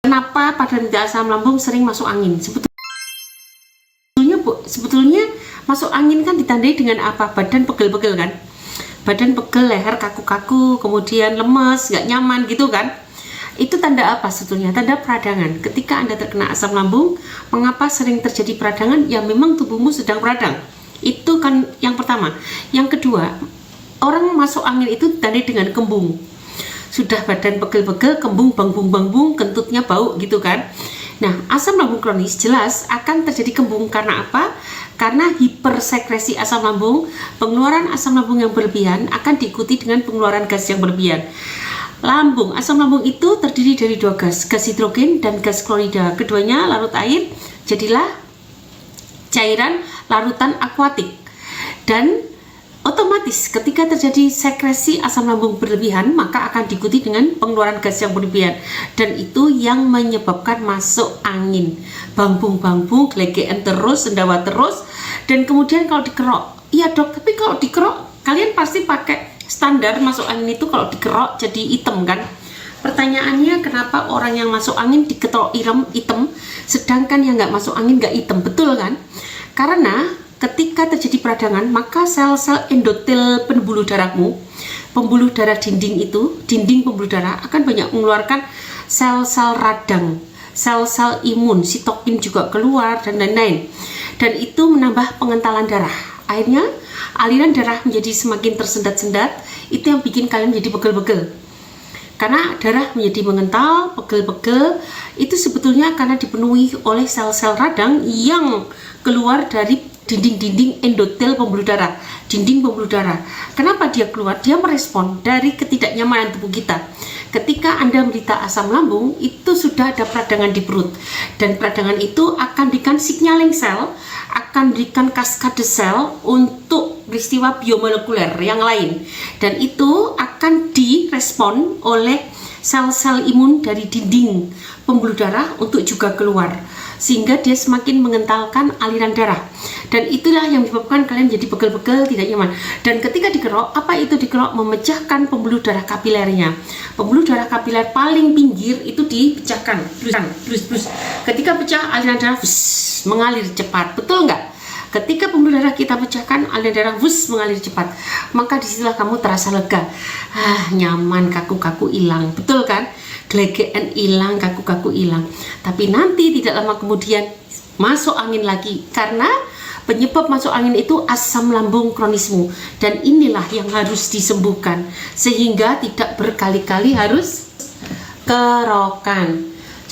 Kenapa pada penderita asam lambung sering masuk angin? Sebetulnya masuk angin kan ditandai dengan apa? Badan pegel-pegel kan? Badan pegel, leher kaku-kaku, kemudian lemes, nggak nyaman gitu kan? Itu tanda apa sebetulnya? Tanda peradangan. Ketika Anda terkena asam lambung, mengapa sering terjadi peradangan? Ya memang tubuhmu sedang beradang. Itu kan yang pertama. Yang kedua, orang masuk angin itu ditandai dengan kembung. Sudah badan pegel-pegel, kembung, bangbung, kentutnya bau gitu kan. Nah, asam lambung kronis jelas akan terjadi kembung karena apa? Karena hipersekresi asam lambung, pengeluaran asam lambung yang berlebihan akan diikuti dengan pengeluaran gas yang berlebihan. Asam lambung itu terdiri dari dua gas hidrogen dan gas klorida. Keduanya larut air, jadilah cairan larutan akuatik. Dan otomatis ketika terjadi sekresi asam lambung berlebihan, maka akan diikuti dengan pengeluaran gas yang berlebihan, dan itu yang menyebabkan masuk angin, bangbung, gelegean terus, sendawa terus. Dan kemudian kalau dikerok, iya dok, tapi kalau dikerok kalian pasti pakai standar masuk angin itu kalau dikerok jadi hitam kan. Pertanyaannya, kenapa orang yang masuk angin diketok hitam, sedangkan yang nggak masuk angin nggak hitam? Betul kan? Karena ketika terjadi peradangan, maka sel-sel endotel pembuluh darahmu, pembuluh darah dinding pembuluh darah akan banyak mengeluarkan sel-sel radang, sel-sel imun, sitokin juga keluar, dan lain-lain. Dan itu menambah pengentalan darah. Akhirnya aliran darah menjadi semakin tersendat-sendat. Itu yang bikin kalian jadi pegel-pegel. Karena darah menjadi mengental, pegel-pegel, itu sebetulnya karena dipenuhi oleh sel-sel radang yang keluar dari dinding endotel pembuluh darah, dinding pembuluh darah. Kenapa dia keluar? Dia merespon dari ketidaknyamanan tubuh kita. Ketika Anda menderita asam lambung, itu sudah ada peradangan di perut, dan peradangan itu akan berikan signaling sel, akan berikan kaskade sel untuk peristiwa biomolekuler yang lain, dan itu akan direspon oleh sel-sel imun dari dinding pembuluh darah untuk juga keluar, sehingga dia semakin mengentalkan aliran darah, dan itulah yang menyebabkan kalian jadi pegel-pegel, tidak nyaman. Dan ketika dikerok, apa itu dikerok? Memecahkan pembuluh darah kapilernya. Pembuluh darah kapiler paling pinggir itu dipecahkan, blus. Ketika pecah, aliran darah mengalir cepat, betul nggak? Ketika pembuluh darah kita pecahkan, aliran darah mengalir cepat, maka disitulah kamu terasa lega, nyaman, kaku-kaku hilang, betul kan? Gelegean hilang, kaku-kaku hilang. Tapi nanti tidak lama kemudian masuk angin lagi, karena penyebab masuk angin itu asam lambung kronismu, dan inilah yang harus disembuhkan sehingga tidak berkali-kali harus kerokan.